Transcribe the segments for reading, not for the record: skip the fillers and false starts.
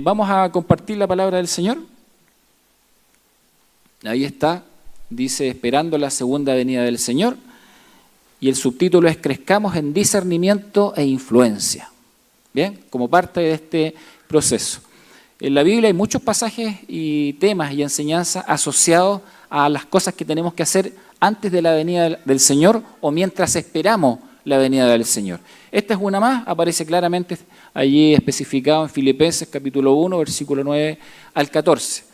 Vamos a compartir la palabra del Señor. Ahí está, dice, esperando la segunda venida del Señor. Y el subtítulo es Crezcamos en discernimiento e influencia. Bien, como parte de este proceso. En la Biblia hay muchos pasajes y temas y enseñanzas asociados a las cosas que tenemos que hacer antes de la venida del Señor o mientras esperamos la venida del Señor. Esta es una más, aparece claramente allí especificado en Filipenses capítulo 1, versículo 9 al 14.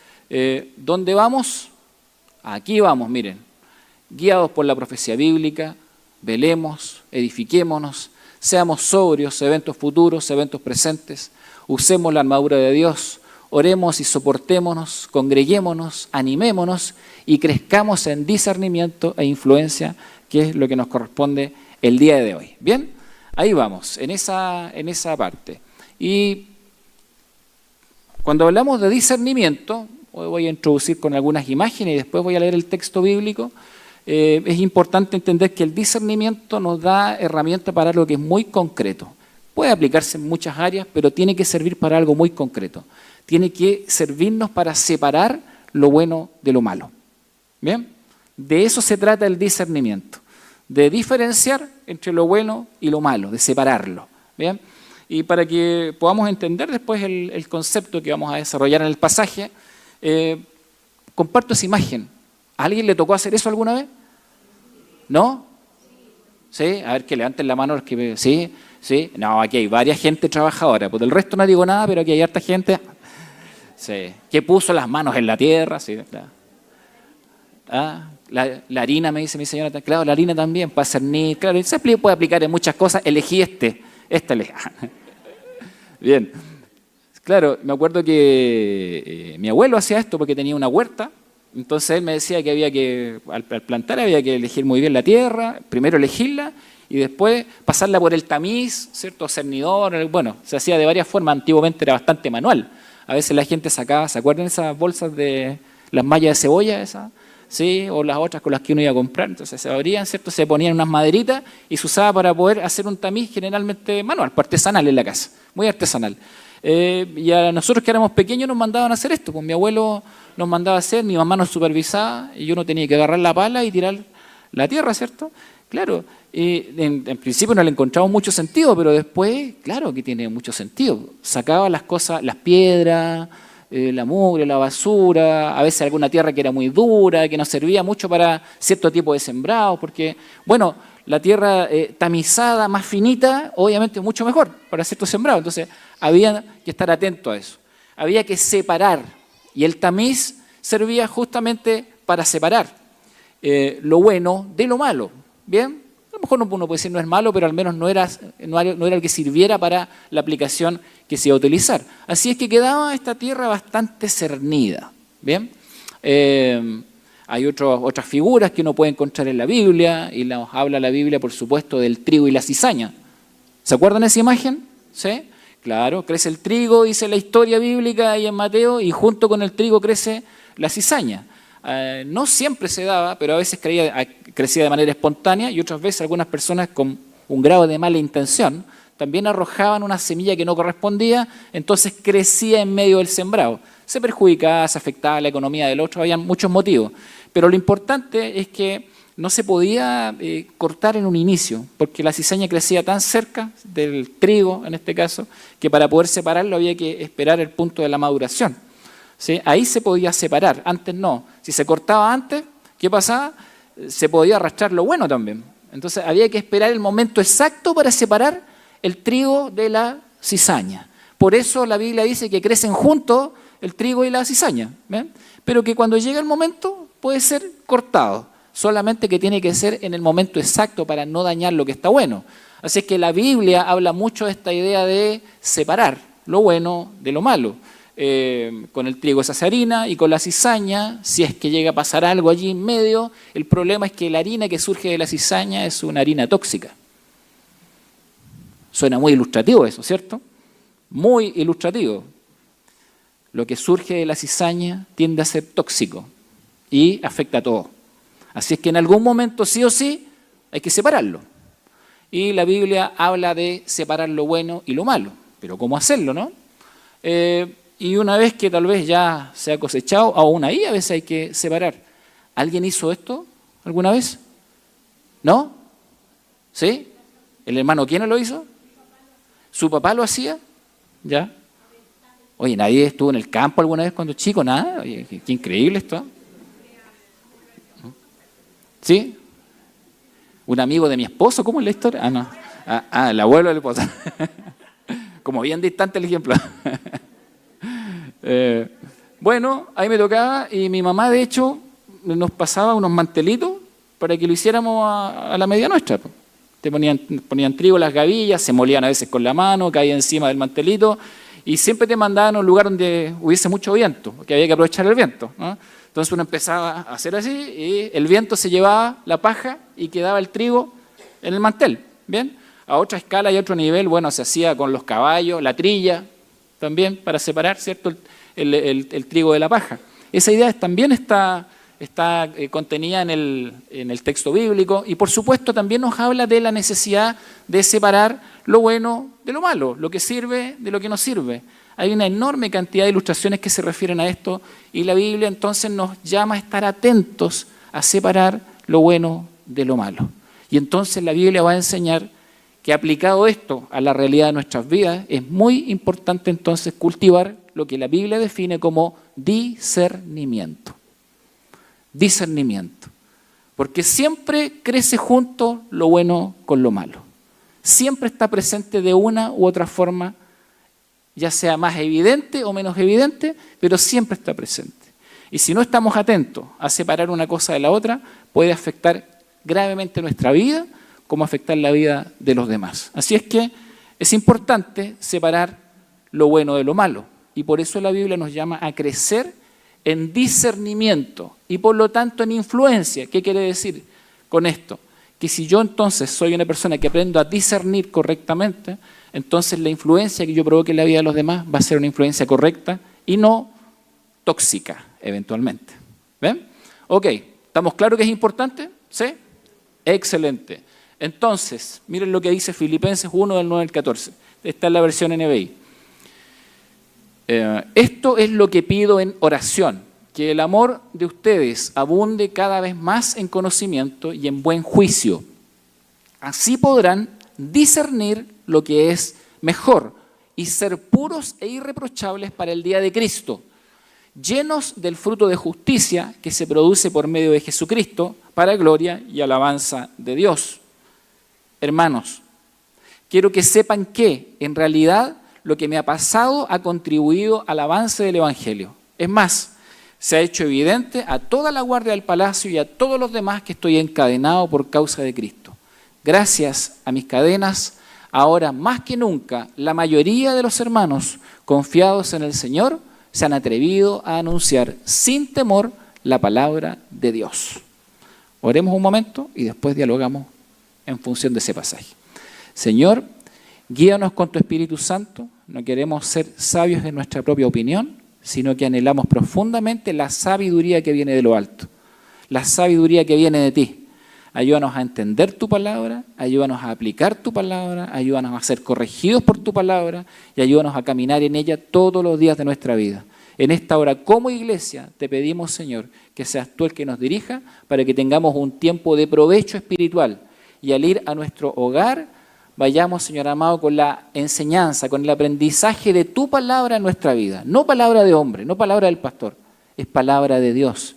¿Dónde vamos? Aquí vamos, miren, guiados por la profecía bíblica, velemos, edifiquémonos, seamos sobrios, eventos futuros, eventos presentes, usemos la armadura de Dios, oremos y soportémonos, congreguémonos, animémonos y crezcamos en discernimiento e influencia, que es lo que nos corresponde el día de hoy. Bien, ahí vamos, en esa parte. Y cuando hablamos de discernimiento, hoy voy a introducir con algunas imágenes y después voy a leer el texto bíblico. Es importante entender que el discernimiento nos da herramientas para algo que es muy concreto. Puede aplicarse en muchas áreas, pero tiene que servir para algo muy concreto. Tiene que servirnos para separar lo bueno de lo malo. ¿Bien? De eso se trata el discernimiento, de diferenciar entre lo bueno y lo malo, de separarlo. ¿Bien? Y para que podamos entender después el concepto que vamos a desarrollar en el pasaje, comparto esa imagen. ¿A alguien le tocó hacer eso alguna vez? ¿No? ¿Sí? A ver, que levanten la mano los que... ¿Sí? ¿Sí? No, aquí hay varias gente trabajadora. Pues del resto no digo nada, pero aquí hay harta gente... Sí. Que puso las manos en la tierra. Sí, claro. La harina, me dice mi señora. Claro, la harina también, para cernir. Claro, se puede aplicar en muchas cosas. Elegí este. Bien. Claro, me acuerdo que mi abuelo hacía esto porque tenía una huerta. Entonces él me decía que había que, al plantar había que elegir muy bien la tierra, primero elegirla y después pasarla por el tamiz, ¿cierto? Cernidor, bueno, se hacía de varias formas, antiguamente era bastante manual. A veces la gente sacaba, ¿se acuerdan esas bolsas de las mallas de cebolla esas? Sí, o las otras con las que uno iba a comprar, entonces se abrían, ¿cierto? Se ponían unas maderitas y se usaba para poder hacer un tamiz generalmente manual, artesanal en la casa, muy artesanal. Y a nosotros que éramos pequeños nos mandaban a hacer esto, pues mi abuelo nos mandaba a hacer, mi mamá nos supervisaba y uno tenía que agarrar la pala y tirar la tierra, ¿cierto? Claro, en principio no le encontramos mucho sentido, pero después, claro que tiene mucho sentido. Sacaba las cosas, las piedras, la mugre, la basura, a veces alguna tierra que era muy dura, que no servía mucho para cierto tipo de sembrado, porque, bueno, la tierra tamizada, más finita, obviamente mucho mejor para cierto sembrado. Entonces, había que estar atento a eso. Había que separar. Y el tamiz servía justamente para separar lo bueno de lo malo. ¿Bien? A lo mejor uno puede decir no es malo, pero al menos no era el que sirviera para la aplicación que se iba a utilizar. Así es que quedaba esta tierra bastante cernida. ¿Bien? Hay otras figuras que uno puede encontrar en la Biblia, y nos habla la Biblia, por supuesto, del trigo y la cizaña. ¿Se acuerdan de esa imagen? ¿Sí? Claro, crece el trigo, dice la historia bíblica ahí en Mateo, y junto con el trigo crece la cizaña. No siempre se daba, pero a veces crecía de manera espontánea, y otras veces algunas personas con un grado de mala intención también arrojaban una semilla que no correspondía, entonces crecía en medio del sembrado. Se perjudicaba, se afectaba la economía del otro, había muchos motivos. Pero lo importante es que no se podía cortar en un inicio, porque la cizaña crecía tan cerca del trigo, en este caso, que para poder separarlo había que esperar el punto de la maduración. ¿Sí? Ahí se podía separar, antes no. Si se cortaba antes, ¿qué pasaba? Se podía arrastrar lo bueno también. Entonces había que esperar el momento exacto para separar el trigo de la cizaña. Por eso la Biblia dice que crecen juntos el trigo y la cizaña. ¿Ven? Pero que cuando llega el momento puede ser cortado. Solamente que tiene que ser en el momento exacto para no dañar lo que está bueno. Así es que la Biblia habla mucho de esta idea de separar lo bueno de lo malo. Con el trigo se hace harina y con la cizaña, si es que llega a pasar algo allí en medio, el problema es que la harina que surge de la cizaña es una harina tóxica. Suena muy ilustrativo eso, ¿cierto? Muy ilustrativo. Lo que surge de la cizaña tiende a ser tóxico y afecta a todo. Así es que en algún momento sí o sí hay que separarlo. Y la Biblia habla de separar lo bueno y lo malo. Pero ¿cómo hacerlo, no? y una vez que tal vez ya se ha cosechado, aún ahí a veces hay que separar. ¿Alguien hizo esto alguna vez? ¿No? ¿Sí? ¿El hermano quién lo hizo? ¿Su papá lo hacía? ¿Ya? Oye, ¿nadie estuvo en el campo alguna vez cuando chico? Nada. Oye, qué increíble esto. ¿Sí? ¿Un amigo de mi esposo? ¿Cómo es la historia? Ah, no. El abuelo de la esposa. Como bien distante el ejemplo. Bueno, ahí me tocaba y mi mamá, de hecho, nos pasaba unos mantelitos para que lo hiciéramos a la media nuestra. Te ponían trigo, las gavillas, se molían a veces con la mano, caía encima del mantelito y siempre te mandaban a un lugar donde hubiese mucho viento, porque había que aprovechar el viento, ¿no? Entonces uno empezaba a hacer así y el viento se llevaba la paja y quedaba el trigo en el mantel. ¿Bien? A otra escala y a otro nivel, bueno, se hacía con los caballos, la trilla también para separar, ¿cierto?, el trigo de la paja. Esa idea también está contenida en el texto bíblico y por supuesto también nos habla de la necesidad de separar lo bueno de lo malo, lo que sirve de lo que no sirve. Hay una enorme cantidad de ilustraciones que se refieren a esto y la Biblia entonces nos llama a estar atentos a separar lo bueno de lo malo. Y entonces la Biblia va a enseñar que aplicado esto a la realidad de nuestras vidas es muy importante entonces cultivar lo que la Biblia define como discernimiento. Discernimiento. Porque siempre crece junto lo bueno con lo malo. Siempre está presente de una u otra forma, ya sea más evidente o menos evidente, pero siempre está presente. Y si no estamos atentos a separar una cosa de la otra, puede afectar gravemente nuestra vida, como afectar la vida de los demás. Así es que es importante separar lo bueno de lo malo. Y por eso la Biblia nos llama a crecer en discernimiento y por lo tanto en influencia. ¿Qué quiere decir con esto? Que si yo entonces soy una persona que aprendo a discernir correctamente, entonces la influencia que yo provoque en la vida de los demás va a ser una influencia correcta y no tóxica, eventualmente. ¿Ven? Ok, ¿estamos claros que es importante? ¿Sí? Excelente. Entonces, miren lo que dice Filipenses 1, del 9 al 14. Esta es la versión NBI. Esto es lo que pido en oración, que el amor de ustedes abunde cada vez más en conocimiento y en buen juicio. Así podrán discernir lo que es mejor y ser puros e irreprochables para el día de Cristo, llenos del fruto de justicia que se produce por medio de Jesucristo para gloria y alabanza de Dios. Hermanos, quiero que sepan que, en realidad, lo que me ha pasado ha contribuido al avance del Evangelio. Es más, se ha hecho evidente a toda la guardia del palacio y a todos los demás que estoy encadenado por causa de Cristo. Gracias a mis cadenas, ahora más que nunca, la mayoría de los hermanos confiados en el Señor se han atrevido a anunciar sin temor la palabra de Dios. Oremos un momento y después dialogamos en función de ese pasaje. Señor, guíanos con tu Espíritu Santo. No queremos ser sabios en nuestra propia opinión, sino que anhelamos profundamente la sabiduría que viene de lo alto, la sabiduría que viene de ti. Ayúdanos a entender tu palabra, ayúdanos a aplicar tu palabra, ayúdanos a ser corregidos por tu palabra y ayúdanos a caminar en ella todos los días de nuestra vida. En esta hora, como iglesia, te pedimos, Señor, que seas tú el que nos dirija para que tengamos un tiempo de provecho espiritual y al ir a nuestro hogar, vayamos, Señor amado, con la enseñanza, con el aprendizaje de tu palabra en nuestra vida. No palabra de hombre, no palabra del pastor, es palabra de Dios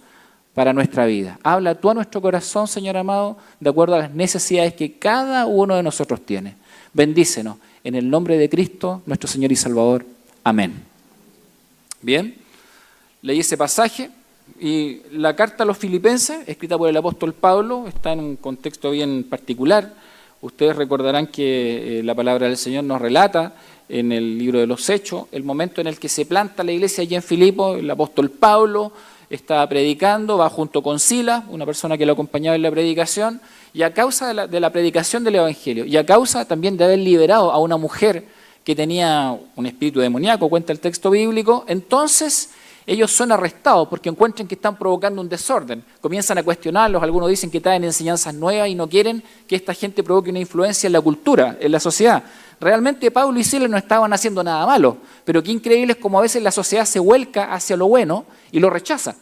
para nuestra vida. Habla tú a nuestro corazón, Señor amado, de acuerdo a las necesidades que cada uno de nosotros tiene. Bendícenos en el nombre de Cristo, nuestro Señor y Salvador. Amén. Bien, leí ese pasaje y la carta a los Filipenses, escrita por el apóstol Pablo, está en un contexto bien particular. Ustedes recordarán que la palabra del Señor nos relata en el libro de los Hechos el momento en el que se planta la iglesia allí en Filipo. El apóstol Pablo estaba predicando, va junto con Silas, una persona que lo acompañaba en la predicación, y a causa de la predicación del Evangelio, y a causa también de haber liberado a una mujer que tenía un espíritu demoníaco, cuenta el texto bíblico, entonces ellos son arrestados porque encuentran que están provocando un desorden. Comienzan a cuestionarlos, algunos dicen que traen enseñanzas nuevas y no quieren que esta gente provoque una influencia en la cultura, en la sociedad. Realmente Pablo y Silas no estaban haciendo nada malo, pero qué increíble es como a veces la sociedad se vuelca hacia lo bueno y lo rechaza.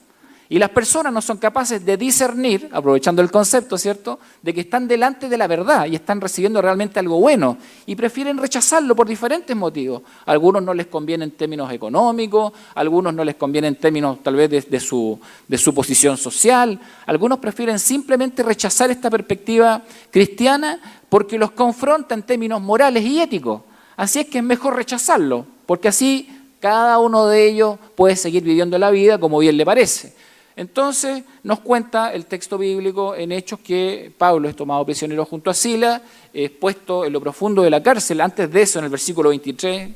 Y las personas no son capaces de discernir, aprovechando el concepto, ¿cierto?, de que están delante de la verdad y están recibiendo realmente algo bueno y prefieren rechazarlo por diferentes motivos. A algunos no les conviene en términos económicos, a algunos no les conviene en términos tal vez de su posición social, algunos prefieren simplemente rechazar esta perspectiva cristiana porque los confronta en términos morales y éticos. Así es que es mejor rechazarlo, porque así cada uno de ellos puede seguir viviendo la vida como bien le parece. Entonces nos cuenta el texto bíblico en Hechos que Pablo es tomado prisionero junto a Silas, es puesto en lo profundo de la cárcel. Antes de eso, en el versículo 23,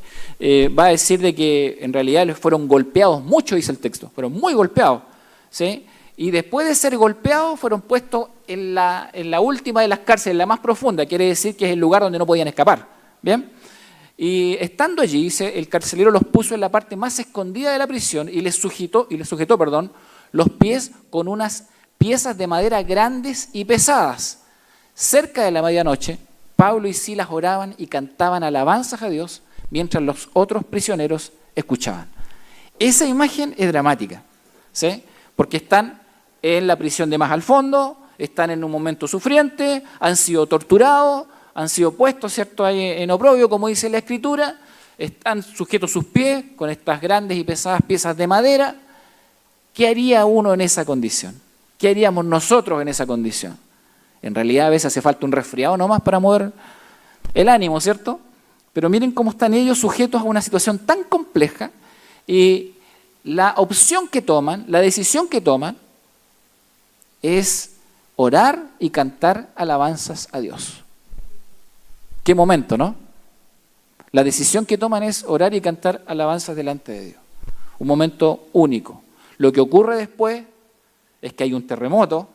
va a decir de que en realidad les fueron golpeados mucho, dice el texto, fueron muy golpeados, ¿sí? Y después de ser golpeados fueron puestos en la última de las cárceles, la más profunda, quiere decir que es el lugar donde no podían escapar, ¿bien? Y estando allí, dice, el carcelero los puso en la parte más escondida de la prisión y les sujetó, los pies con unas piezas de madera grandes y pesadas. Cerca de la medianoche, Pablo y Silas oraban y cantaban alabanzas a Dios, mientras los otros prisioneros escuchaban. Esa imagen es dramática, ¿sí? Porque están en la prisión de más al fondo, están en un momento sufriente, han sido torturados, han sido puestos, ¿cierto?, ahí en oprobio, como dice la Escritura, están sujetos sus pies con estas grandes y pesadas piezas de madera. ¿Qué haría uno en esa condición? ¿Qué haríamos nosotros en esa condición? En realidad a veces hace falta un resfriado nomás para mover el ánimo, ¿cierto? Pero miren cómo están ellos sujetos a una situación tan compleja y la opción que toman, la decisión que toman es orar y cantar alabanzas a Dios. Qué momento, ¿no? La decisión que toman es orar y cantar alabanzas delante de Dios. Un momento único. Lo que ocurre después es que hay un terremoto,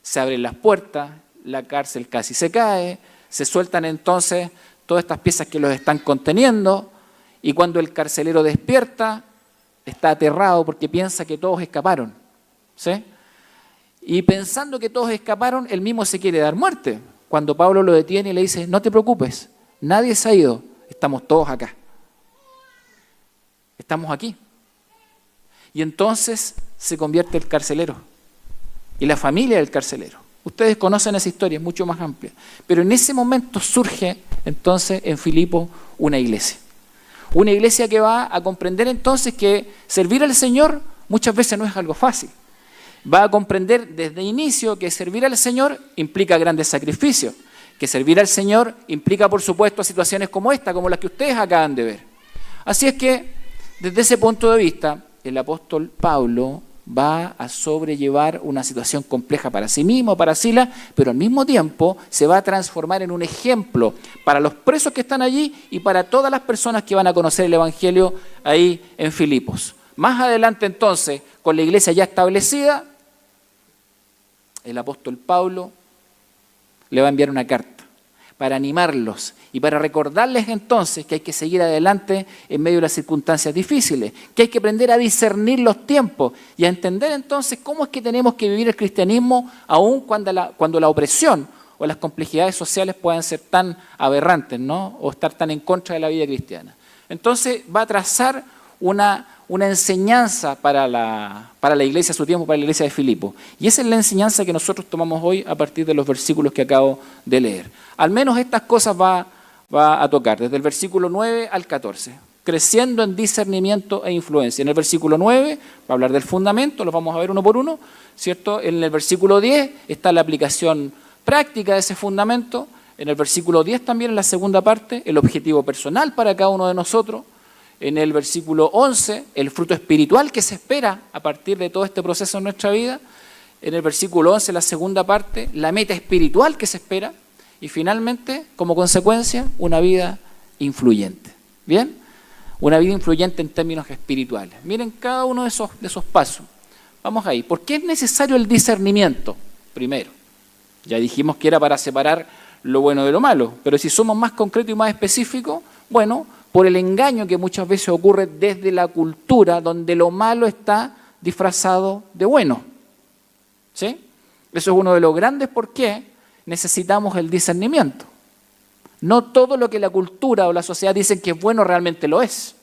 se abren las puertas, la cárcel casi se cae, se sueltan entonces todas estas piezas que los están conteniendo y cuando el carcelero despierta está aterrado porque piensa que todos escaparon, ¿sí? Y pensando que todos escaparon, él mismo se quiere dar muerte. Cuando Pablo lo detiene y le dice, no te preocupes, nadie se ha ido, estamos todos acá. Estamos aquí. Y entonces se convierte el carcelero y la familia del carcelero. Ustedes conocen esa historia, es mucho más amplia. Pero en ese momento surge entonces en Filipo una iglesia. Una iglesia que va a comprender entonces que servir al Señor muchas veces no es algo fácil. Va a comprender desde el inicio que servir al Señor implica grandes sacrificios. Que servir al Señor implica, por supuesto, situaciones como esta, como las que ustedes acaban de ver. Así es que, desde ese punto de vista, el apóstol Pablo va a sobrellevar una situación compleja para sí mismo, para Silas, pero al mismo tiempo se va a transformar en un ejemplo para los presos que están allí y para todas las personas que van a conocer el Evangelio ahí en Filipos. Más adelante entonces, con la iglesia ya establecida, el apóstol Pablo le va a enviar una carta para animarlos y para recordarles entonces que hay que seguir adelante en medio de las circunstancias difíciles, que hay que aprender a discernir los tiempos y a entender entonces cómo es que tenemos que vivir el cristianismo aun cuando la opresión o las complejidades sociales puedan ser tan aberrantes, ¿no? O estar tan en contra de la vida cristiana. Entonces va a trazar una enseñanza para la iglesia a su tiempo, para la iglesia de Filipo. Y esa es la enseñanza que nosotros tomamos hoy a partir de los versículos que acabo de leer. Al menos estas cosas va a tocar, desde el versículo 9 al 14. Creciendo en discernimiento e influencia. En el versículo 9 va a hablar del fundamento, los vamos a ver uno por uno, ¿cierto? En el versículo 10 está la aplicación práctica de ese fundamento. En el versículo 10 también, en la segunda parte, el objetivo personal para cada uno de nosotros. En el versículo 11, el fruto espiritual que se espera a partir de todo este proceso en nuestra vida. En el versículo 11, la segunda parte, la meta espiritual que se espera. Y finalmente, como consecuencia, una vida influyente. ¿Bien? Una vida influyente en términos espirituales. Miren cada uno de esos pasos. Vamos ahí. ¿Por qué es necesario el discernimiento? Primero, ya dijimos que era para separar lo bueno de lo malo. Pero si somos más concretos y más específicos, bueno, por el engaño que muchas veces ocurre desde la cultura, donde lo malo está disfrazado de bueno. ¿Sí? Eso es uno de los grandes por qué necesitamos el discernimiento. No todo lo que la cultura o la sociedad dicen que es bueno realmente lo es.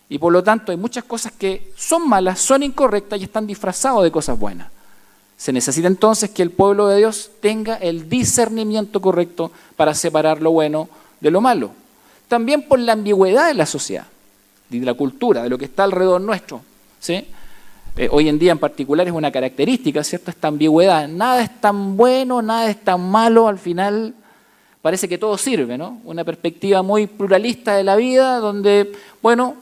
Y por lo tanto hay muchas cosas que son malas, son incorrectas y están disfrazadas de cosas buenas. Se necesita entonces que el pueblo de Dios tenga el discernimiento correcto para separar lo bueno de lo malo. También por la ambigüedad de la sociedad, de la cultura, de lo que está alrededor nuestro. ¿Sí? Hoy en día en particular es una característica, ¿cierto? Esta ambigüedad. Nada es tan bueno, nada es tan malo, al final parece que todo sirve, ¿no? Una perspectiva muy pluralista de la vida, donde, bueno,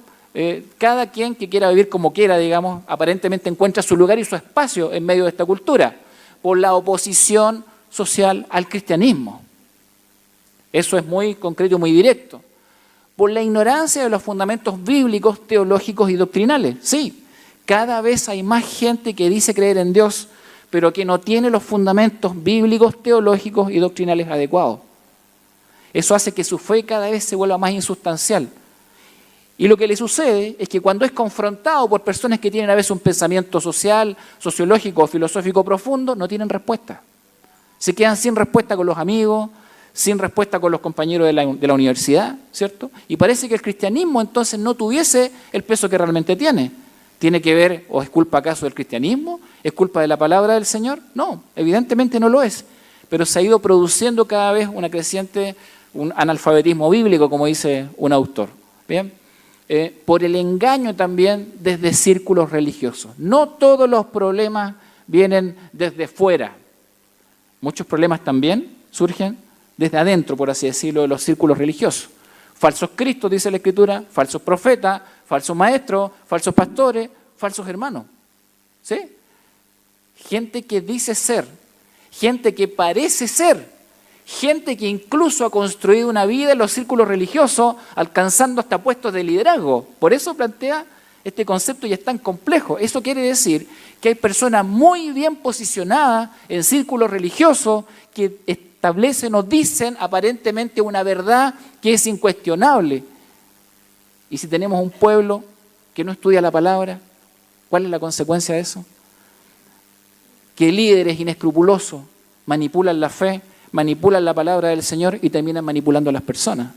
cada quien que quiera vivir como quiera, digamos, aparentemente encuentra su lugar y su espacio en medio de esta cultura, por la oposición social al cristianismo. Eso es muy concreto y muy directo. Por la ignorancia de los fundamentos bíblicos, teológicos y doctrinales. Sí, cada vez hay más gente que dice creer en Dios, pero que no tiene los fundamentos bíblicos, teológicos y doctrinales adecuados. Eso hace que su fe cada vez se vuelva más insustancial. Y lo que le sucede es que cuando es confrontado por personas que tienen a veces un pensamiento social, sociológico o filosófico profundo, no tienen respuesta. Se quedan sin respuesta con los amigos, sin respuesta con los compañeros de la universidad, ¿cierto? Y parece que el cristianismo entonces no tuviese el peso que realmente tiene. ¿Tiene que ver o es culpa acaso del cristianismo? ¿Es culpa de la palabra del Señor? No, evidentemente no lo es. Pero se ha ido produciendo cada vez un analfabetismo bíblico, como dice un autor. ¿Bien? Por el engaño también desde círculos religiosos. No todos los problemas vienen desde fuera. Muchos problemas también surgen desde adentro, por así decirlo, de los círculos religiosos. Falsos cristos, dice la Escritura, falsos profetas, falsos maestros, falsos pastores, falsos hermanos. ¿Sí? Gente que dice ser, gente que parece ser, gente que incluso ha construido una vida en los círculos religiosos, alcanzando hasta puestos de liderazgo. Por eso plantea este concepto y es tan complejo. Eso quiere decir que hay personas muy bien posicionadas en círculos religiosos que establecen o dicen aparentemente una verdad que es incuestionable. Y si tenemos un pueblo que no estudia la palabra, ¿cuál es la consecuencia de eso? Que líderes inescrupulosos manipulan la fe, manipulan la palabra del Señor y terminan manipulando a las personas.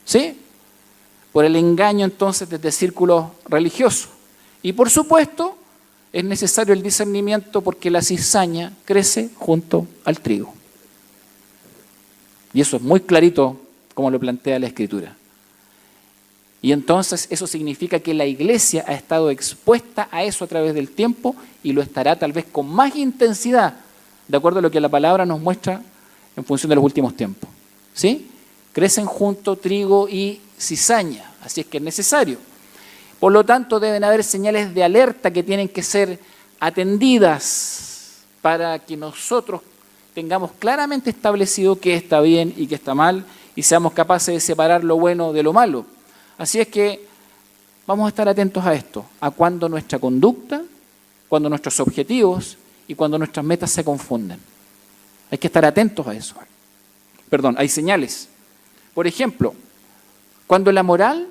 ¿Sí? Por el engaño entonces desde círculos religiosos. Y por supuesto es necesario el discernimiento porque la cizaña crece junto al trigo. Y eso es muy clarito como lo plantea la Escritura. Y entonces eso significa que la iglesia ha estado expuesta a eso a través del tiempo y lo estará tal vez con más intensidad, de acuerdo a lo que la palabra nos muestra en función de los últimos tiempos. ¿Sí? Crecen junto trigo y cizaña, así es que es necesario. Por lo tanto, deben haber señales de alerta que tienen que ser atendidas para que nosotros tengamos claramente establecido qué está bien y qué está mal y seamos capaces de separar lo bueno de lo malo. Así es que vamos a estar atentos a esto, a cuando nuestra conducta, cuando nuestros objetivos y cuando nuestras metas se confunden. Hay que estar atentos a eso. Hay señales. Por ejemplo, cuando la moral,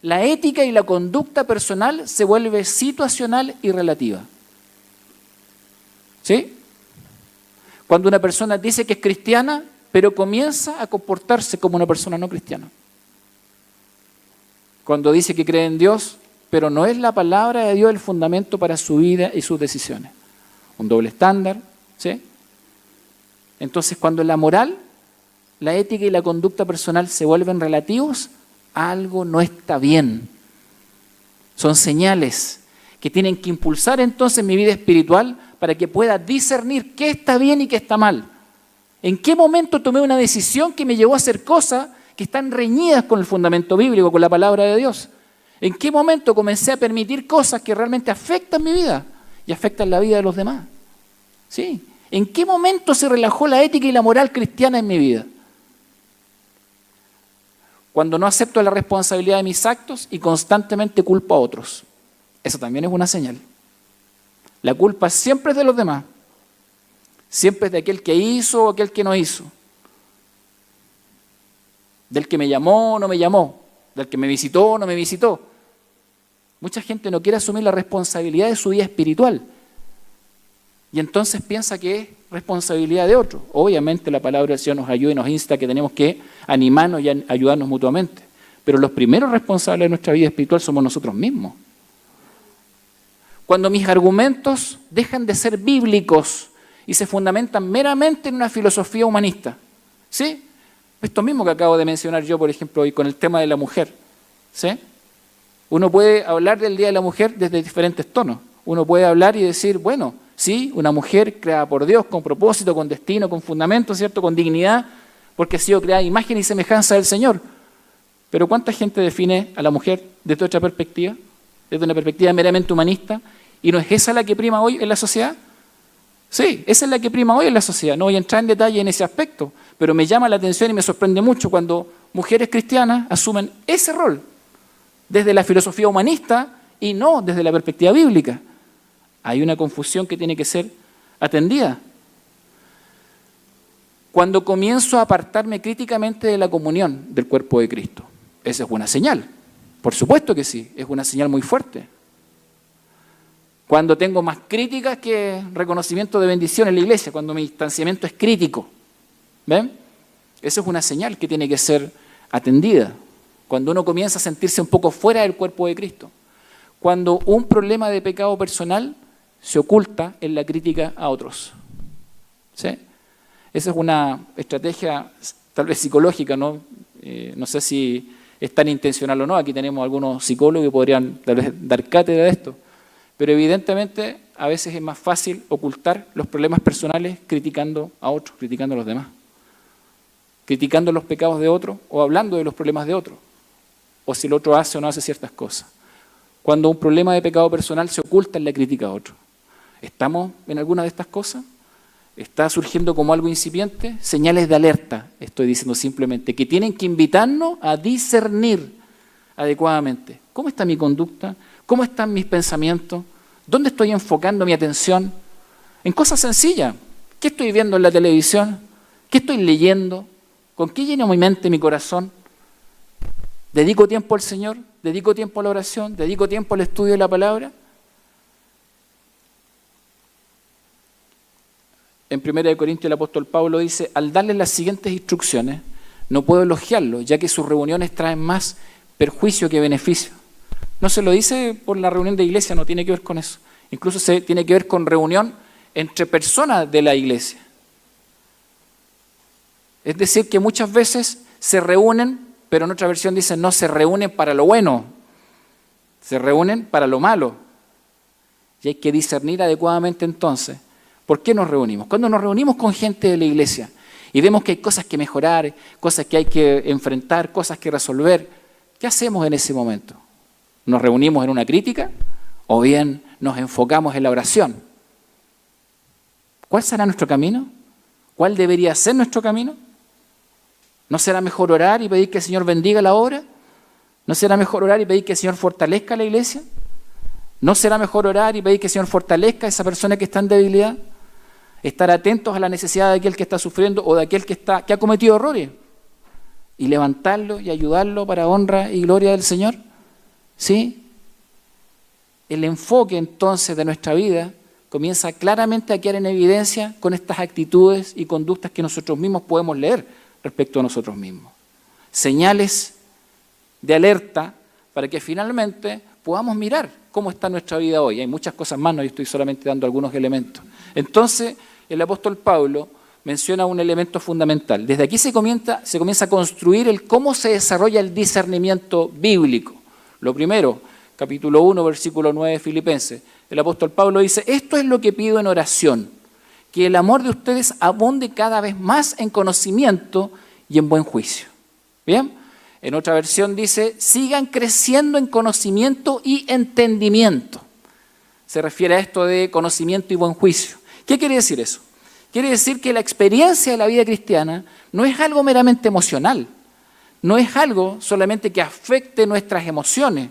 la ética y la conducta personal se vuelve situacional y relativa. ¿Sí? Cuando una persona dice que es cristiana, pero comienza a comportarse como una persona no cristiana. Cuando dice que cree en Dios, pero no es la palabra de Dios el fundamento para su vida y sus decisiones. Un doble estándar, ¿sí? Entonces, cuando la moral, la ética y la conducta personal se vuelven relativos, algo no está bien. Son señales que tienen que impulsar entonces mi vida espiritual para que pueda discernir qué está bien y qué está mal. ¿En qué momento tomé una decisión que me llevó a hacer cosas que están reñidas con el fundamento bíblico, con la palabra de Dios? ¿En qué momento comencé a permitir cosas que realmente afectan mi vida y afectan la vida de los demás? ¿Sí? ¿En qué momento se relajó la ética y la moral cristiana en mi vida? Cuando no acepto la responsabilidad de mis actos y constantemente culpo a otros. Eso también es una señal. La culpa siempre es de los demás. Siempre es de aquel que hizo o aquel que no hizo. Del que me llamó o no me llamó. del que me visitó o no me visitó. Mucha gente no quiere asumir la responsabilidad de su vida espiritual y entonces piensa que es responsabilidad de otro. Obviamente la palabra del Señor nos ayuda y nos insta que tenemos que animarnos y ayudarnos mutuamente, pero los primeros responsables de nuestra vida espiritual somos nosotros mismos. Cuando mis argumentos dejan de ser bíblicos y se fundamentan meramente en una filosofía humanista, ¿sí? Esto mismo que acabo de mencionar yo, por ejemplo, hoy con el tema de la mujer, ¿sí? Uno puede hablar del Día de la Mujer desde diferentes tonos. Uno puede hablar y decir, bueno, sí, una mujer creada por Dios, con propósito, con destino, con fundamento, ¿cierto? Con dignidad, porque ha sido creada a imagen y semejanza del Señor. Pero ¿cuánta gente define a la mujer desde otra perspectiva? Desde una perspectiva meramente humanista. ¿Y no es esa la que prima hoy en la sociedad? Sí, esa es la que prima hoy en la sociedad. No voy a entrar en detalle en ese aspecto, pero me llama la atención y me sorprende mucho cuando mujeres cristianas asumen ese rol desde la filosofía humanista y no desde la perspectiva bíblica. Hay una confusión que tiene que ser atendida. Cuando comienzo a apartarme críticamente de la comunión del cuerpo de Cristo, esa es una señal. Por supuesto que sí, es una señal muy fuerte. Cuando tengo más críticas que reconocimiento de bendición en la iglesia, cuando mi distanciamiento es crítico, ¿ven? Eso es una señal que tiene que ser atendida. Cuando uno comienza a sentirse un poco fuera del cuerpo de Cristo. Cuando un problema de pecado personal se oculta en la crítica a otros. ¿Sí? Esa es una estrategia tal vez psicológica, ¿no? No sé si es tan intencional o no. Aquí tenemos algunos psicólogos que podrían tal vez dar cátedra de esto. Pero evidentemente a veces es más fácil ocultar los problemas personales criticando a otros, criticando a los demás. Criticando los pecados de otros o hablando de los problemas de otros. O si el otro hace o no hace ciertas cosas. Cuando un problema de pecado personal se oculta en la crítica a otro. ¿Estamos en alguna de estas cosas? ¿Está surgiendo como algo incipiente? Señales de alerta, estoy diciendo simplemente, que tienen que invitarnos a discernir adecuadamente. ¿Cómo está mi conducta? ¿Cómo están mis pensamientos? ¿Dónde estoy enfocando mi atención? En cosas sencillas. ¿Qué estoy viendo en la televisión? ¿Qué estoy leyendo? ¿Con qué lleno mi mente, mi corazón? ¿Dedico tiempo al Señor? ¿Dedico tiempo a la oración? ¿Dedico tiempo al estudio de la palabra? En 1 Corintios el apóstol Pablo dice, al darle las siguientes instrucciones, no puedo elogiarlo, ya que sus reuniones traen más perjuicio que beneficio. No se lo dice por la reunión de iglesia, no tiene que ver con eso. Incluso tiene que ver con reunión entre personas de la iglesia. Es decir, que muchas veces se reúnen, pero en otra versión dice, no se reúnen para lo bueno, se reúnen para lo malo. Y hay que discernir adecuadamente entonces. ¿Por qué nos reunimos? Cuando nos reunimos con gente de la iglesia y vemos que hay cosas que mejorar, cosas que hay que enfrentar, cosas que resolver, ¿qué hacemos en ese momento? ¿Nos reunimos en una crítica o bien nos enfocamos en la oración? ¿Cuál será nuestro camino? ¿Cuál debería ser nuestro camino? ¿No será mejor orar y pedir que el Señor bendiga la obra? ¿No será mejor orar y pedir que el Señor fortalezca la iglesia? ¿No será mejor orar y pedir que el Señor fortalezca a esa persona que está en debilidad? Estar atentos a la necesidad de aquel que está sufriendo o de aquel que ha cometido errores y levantarlo y ayudarlo para honra y gloria del Señor. ¿Sí? El enfoque entonces de nuestra vida comienza claramente a quedar en evidencia con estas actitudes y conductas que nosotros mismos podemos leer respecto a nosotros mismos. Señales de alerta para que finalmente podamos mirar cómo está nuestra vida hoy. Hay muchas cosas más, no, yo estoy solamente dando algunos elementos. Entonces, el apóstol Pablo menciona un elemento fundamental. Desde aquí se comienza a construir el cómo se desarrolla el discernimiento bíblico. Lo primero, capítulo 1, versículo 9 de Filipenses. El apóstol Pablo dice, esto es lo que pido en oración, que el amor de ustedes abunde cada vez más en conocimiento y en buen juicio. ¿Bien? En otra versión dice, sigan creciendo en conocimiento y entendimiento. Se refiere a esto de conocimiento y buen juicio. ¿Qué quiere decir eso? Quiere decir que la experiencia de la vida cristiana no es algo meramente emocional, no es algo solamente que afecte nuestras emociones,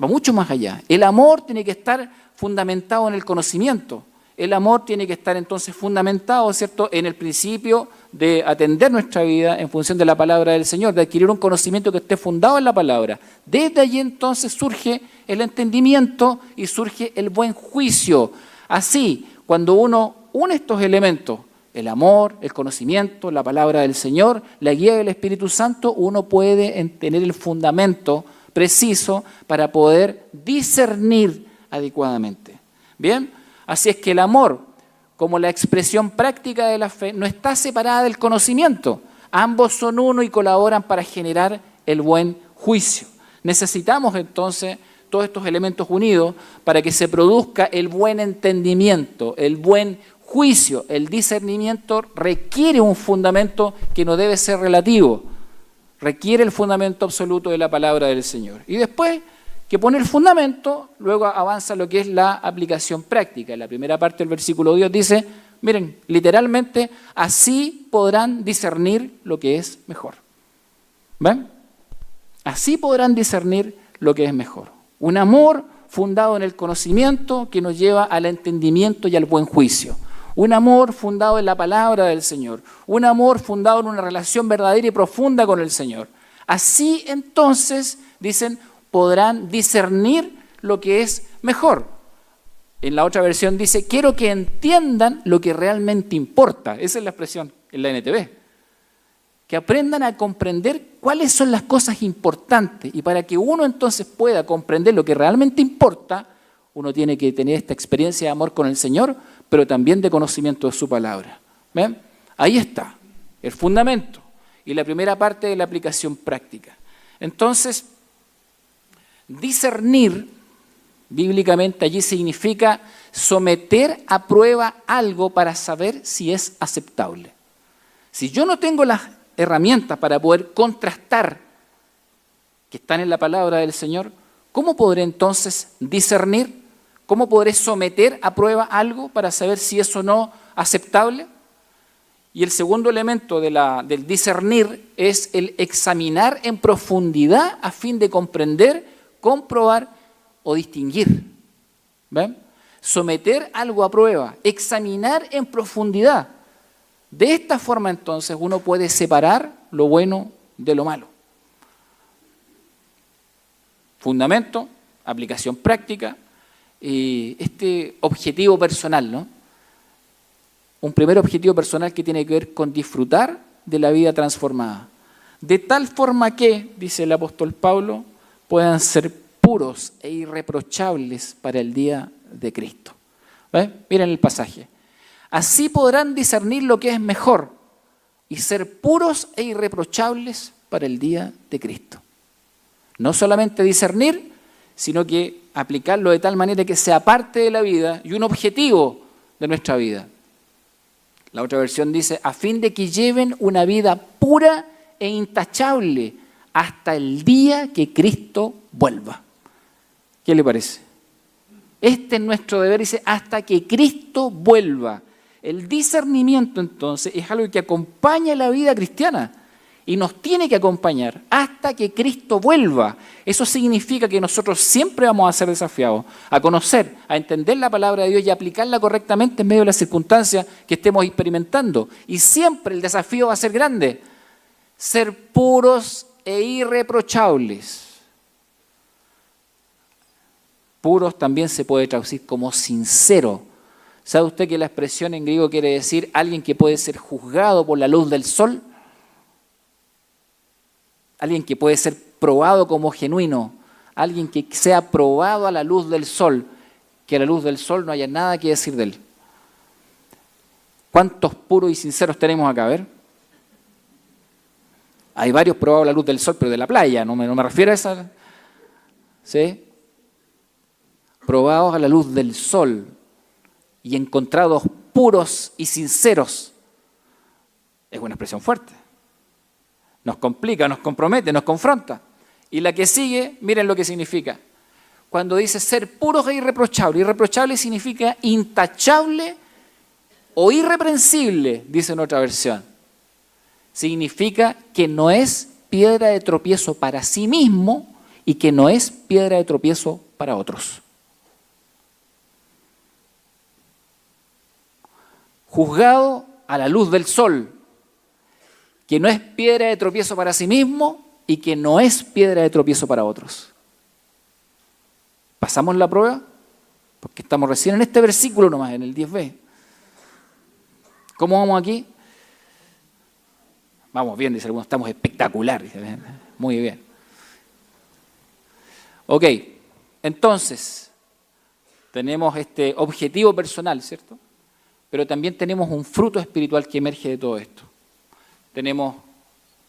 va mucho más allá. El amor tiene que estar fundamentado en el conocimiento, el amor tiene que estar entonces fundamentado, ¿cierto?, en el principio de atender nuestra vida en función de la palabra del Señor, de adquirir un conocimiento que esté fundado en la palabra. Desde allí entonces surge el entendimiento y surge el buen juicio. Así, cuando uno une estos elementos, el amor, el conocimiento, la palabra del Señor, la guía del Espíritu Santo, uno puede tener el fundamento preciso para poder discernir adecuadamente. Bien, así es que el amor, como la expresión práctica de la fe, no está separada del conocimiento. Ambos son uno y colaboran para generar el buen juicio. Necesitamos entonces todos estos elementos unidos para que se produzca el buen entendimiento, el buen juicio. El discernimiento requiere un fundamento que no debe ser relativo, requiere el fundamento absoluto de la palabra del Señor. Y después que pone el fundamento, luego avanza lo que es la aplicación práctica. En la primera parte del versículo 2 dice, miren, literalmente, así podrán discernir lo que es mejor. ¿Ven? Así podrán discernir lo que es mejor. Un amor fundado en el conocimiento que nos lleva al entendimiento y al buen juicio. Un amor fundado en la palabra del Señor. Un amor fundado en una relación verdadera y profunda con el Señor. Así entonces, dicen, podrán discernir lo que es mejor. En la otra versión dice, quiero que entiendan lo que realmente importa. Esa es la expresión en la NTV. Que aprendan a comprender cuáles son las cosas importantes. Y para que uno entonces pueda comprender lo que realmente importa, uno tiene que tener esta experiencia de amor con el Señor, pero también de conocimiento de su palabra. ¿Ven? Ahí está, el fundamento y la primera parte de la aplicación práctica. Entonces, discernir, bíblicamente allí significa someter a prueba algo para saber si es aceptable. Si yo no tengo las herramientas para poder contrastar que están en la palabra del Señor, ¿cómo podré entonces discernir? ¿Cómo podré someter a prueba algo para saber si es o no aceptable? Y el segundo elemento del discernir es el examinar en profundidad a fin de comprender, comprobar o distinguir. ¿Ven? Someter algo a prueba, examinar en profundidad. De esta forma entonces uno puede separar lo bueno de lo malo. Fundamento, aplicación práctica, este objetivo personal, ¿no? Un primer objetivo personal que tiene que ver con disfrutar de la vida transformada. De tal forma que, dice el apóstol Pablo, puedan ser puros e irreprochables para el día de Cristo. ¿Ves? Miren el pasaje. Así podrán discernir lo que es mejor y ser puros e irreprochables para el día de Cristo. No solamente discernir, sino que aplicarlo de tal manera que sea parte de la vida y un objetivo de nuestra vida. La otra versión dice, a fin de que lleven una vida pura e intachable hasta el día que Cristo vuelva. ¿Qué le parece? Este es nuestro deber, dice, hasta que Cristo vuelva. El discernimiento, entonces, es algo que acompaña la vida cristiana y nos tiene que acompañar hasta que Cristo vuelva. Eso significa que nosotros siempre vamos a ser desafiados a conocer, a entender la palabra de Dios y aplicarla correctamente en medio de las circunstancias que estemos experimentando. Y siempre el desafío va a ser grande, ser puros e irreprochables. Puros también se puede traducir como sincero. ¿Sabe usted que la expresión en griego quiere decir alguien que puede ser juzgado por la luz del sol? Alguien que puede ser probado como genuino. Alguien que sea probado a la luz del sol. Que a la luz del sol no haya nada que decir de él. ¿Cuántos puros y sinceros tenemos acá? A ver. Hay varios probados a la luz del sol, pero de la playa. No me refiero a esa. ¿Sí? Probados a la luz del sol y encontrados puros y sinceros. Es una expresión fuerte. Nos complica, nos compromete, nos confronta. Y la que sigue, miren lo que significa. Cuando dice ser puros e irreprochables. Irreprochable significa intachable o irreprensible, dice en otra versión. Significa que no es piedra de tropiezo para sí mismo y que no es piedra de tropiezo para otros. juzgado a la luz del sol, que no es piedra de tropiezo para sí mismo y que no es piedra de tropiezo para otros. ¿Pasamos la prueba? Porque estamos recién en este versículo nomás, en el 10b. ¿Cómo vamos aquí? Vamos bien, dice algunos, estamos espectacular. Dice, muy bien. Ok, entonces, tenemos este objetivo personal, ¿cierto? Pero también tenemos un fruto espiritual que emerge de todo esto. Tenemos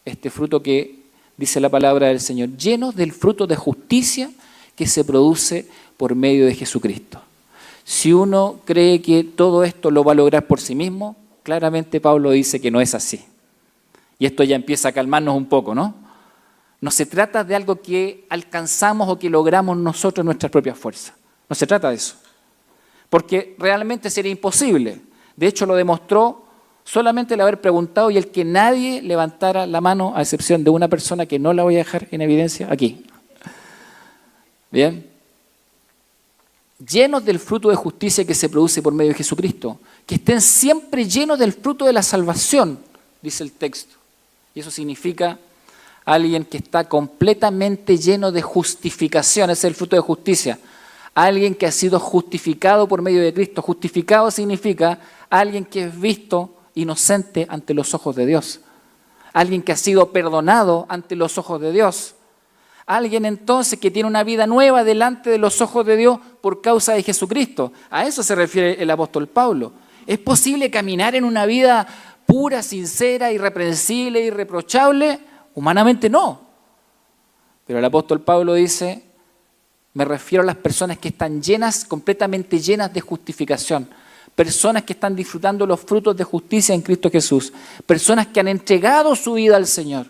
este fruto que dice la palabra del Señor, llenos del fruto de justicia que se produce por medio de Jesucristo. Si uno cree que todo esto lo va a lograr por sí mismo, claramente Pablo dice que no es así. Y esto ya empieza a calmarnos un poco, ¿no? No se trata de algo que alcanzamos o que logramos nosotros en nuestras propias fuerzas. No se trata de eso. Porque realmente sería imposible. De hecho, lo demostró solamente el haber preguntado y el que nadie levantara la mano, a excepción de una persona que no la voy a dejar en evidencia aquí. Bien. Llenos del fruto de justicia que se produce por medio de Jesucristo. Que estén siempre llenos del fruto de la salvación, dice el texto. Y eso significa alguien que está completamente lleno de justificación, ese es el fruto de justicia. Alguien que ha sido justificado por medio de Cristo. Justificado significa alguien que es visto inocente ante los ojos de Dios. Alguien que ha sido perdonado ante los ojos de Dios. Alguien entonces que tiene una vida nueva delante de los ojos de Dios por causa de Jesucristo. A eso se refiere el apóstol Pablo. ¿Es posible caminar en una vida pura, sincera, irreprensible, irreprochable? Humanamente no. Pero el apóstol Pablo dice, me refiero a las personas que están llenas, completamente llenas de justificación. Personas que están disfrutando los frutos de justicia en Cristo Jesús. Personas que han entregado su vida al Señor.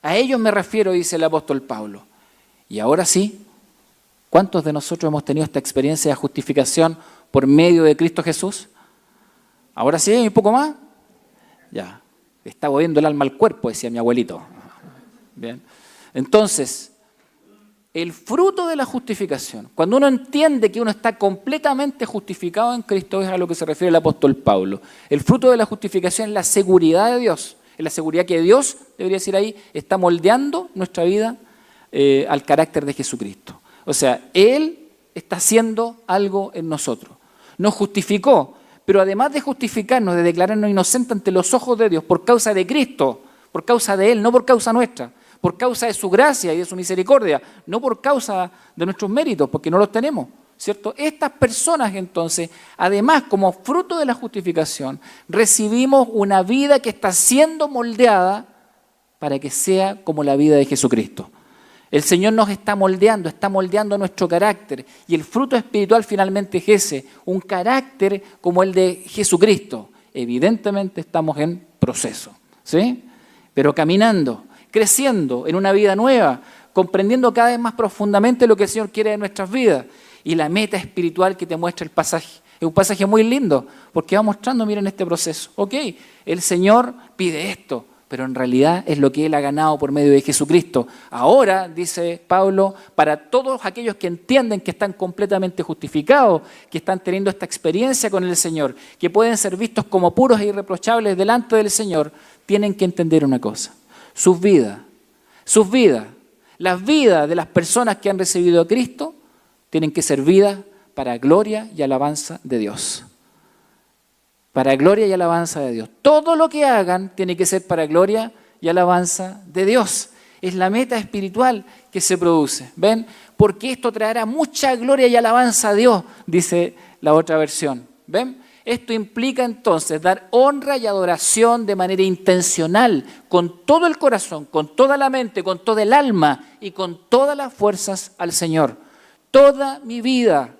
A ellos me refiero, dice el apóstol Pablo. Y ahora sí, ¿cuántos de nosotros hemos tenido esta experiencia de justificación por medio de Cristo Jesús? Ahora sí, un poco más. Ya, está volviendo el alma al cuerpo, decía mi abuelito. Bien. Entonces, el fruto de la justificación, cuando uno entiende que uno está completamente justificado en Cristo, es a lo que se refiere el apóstol Pablo. El fruto de la justificación es la seguridad de Dios, es la seguridad que Dios, debería decir ahí, está moldeando nuestra vida al carácter de Jesucristo. O sea, Él está haciendo algo en nosotros. Nos justificó, pero además de justificarnos, de declararnos inocentes ante los ojos de Dios por causa de Cristo, por causa de Él, no por causa nuestra, por causa de su gracia y de su misericordia, no por causa de nuestros méritos, porque no los tenemos, ¿cierto? Estas personas entonces, además como fruto de la justificación, recibimos una vida que está siendo moldeada para que sea como la vida de Jesucristo. El Señor nos está moldeando nuestro carácter y el fruto espiritual finalmente es ese, un carácter como el de Jesucristo. Evidentemente estamos en proceso, ¿sí? Pero caminando, creciendo en una vida nueva, comprendiendo cada vez más profundamente lo que el Señor quiere de nuestras vidas. Y la meta espiritual que te muestra el pasaje. Es un pasaje muy lindo, porque va mostrando, miren este proceso. Ok, el Señor pide esto, pero en realidad es lo que Él ha ganado por medio de Jesucristo. Ahora, dice Pablo, para todos aquellos que entienden que están completamente justificados, que están teniendo esta experiencia con el Señor, que pueden ser vistos como puros e irreprochables delante del Señor, tienen que entender una cosa. Sus vidas, las vidas de las personas que han recibido a Cristo, tienen que ser vidas para gloria y alabanza de Dios. Para gloria y alabanza de Dios. Todo lo que hagan tiene que ser para gloria y alabanza de Dios. Es la meta espiritual que se produce. ¿Ven? Porque esto traerá mucha gloria y alabanza a Dios, dice la otra versión. ¿Ven? Esto implica entonces dar honra y adoración de manera intencional, con todo el corazón, con toda la mente, con toda el alma y con todas las fuerzas al Señor. Toda mi vida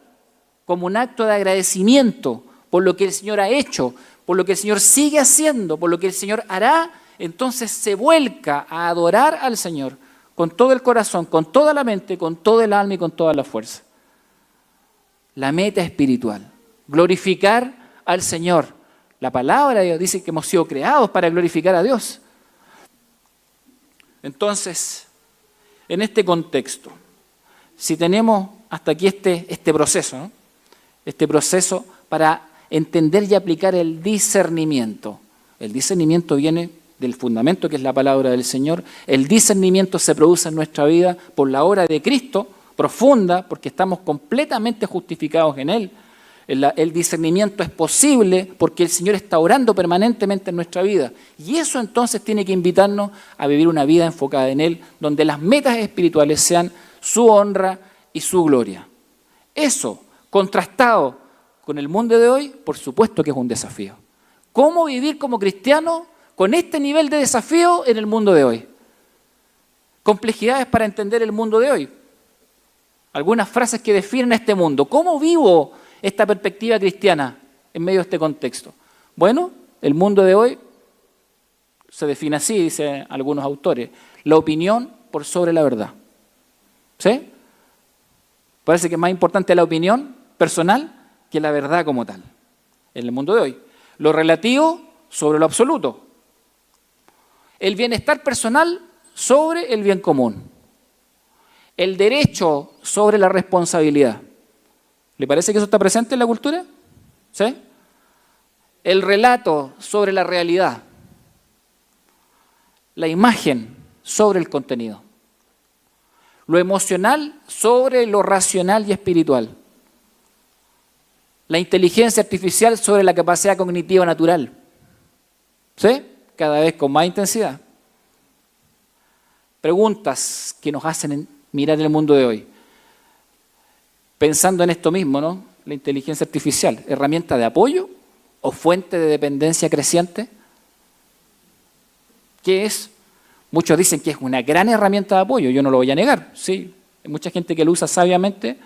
como un acto de agradecimiento por lo que el Señor ha hecho, por lo que el Señor sigue haciendo, por lo que el Señor hará, entonces se vuelca a adorar al Señor con todo el corazón, con toda la mente, con todo el alma y con toda la fuerza. La meta espiritual, glorificar al Señor. La palabra de Dios dice que hemos sido creados para glorificar a Dios. Entonces, en este contexto, si tenemos hasta aquí este proceso, ¿no? Este proceso para entender y aplicar el discernimiento. El discernimiento viene del fundamento que es la palabra del Señor. El discernimiento se produce en nuestra vida por la obra de Cristo, profunda, porque estamos completamente justificados en Él. El discernimiento es posible porque el Señor está orando permanentemente en nuestra vida. Y eso entonces tiene que invitarnos a vivir una vida enfocada en Él, donde las metas espirituales sean su honra y su gloria. Eso, contrastado con el mundo de hoy, por supuesto que es un desafío. ¿Cómo vivir como cristiano con este nivel de desafío en el mundo de hoy? Complejidades para entender el mundo de hoy. Algunas frases que definen este mundo. ¿Cómo vivo esta perspectiva cristiana en medio de este contexto? Bueno, el mundo de hoy se define así, dicen algunos autores: la opinión por sobre la verdad. ¿Sí? Parece que es más importante la opinión personal que la verdad como tal en el mundo de hoy. Lo relativo sobre lo absoluto. El bienestar personal sobre el bien común. El derecho sobre la responsabilidad. ¿Le parece que eso está presente en la cultura? ¿Sí? El relato sobre la realidad. La imagen sobre el contenido. Lo emocional sobre lo racional y espiritual. La inteligencia artificial sobre la capacidad cognitiva natural. ¿Sí? Cada vez con más intensidad. Preguntas que nos hacen mirar el mundo de hoy. Pensando en esto mismo, ¿no? La inteligencia artificial, ¿herramienta de apoyo o fuente de dependencia creciente? ¿Qué es? Muchos dicen que es una gran herramienta de apoyo, yo no lo voy a negar, sí. Hay mucha gente que lo usa sabiamente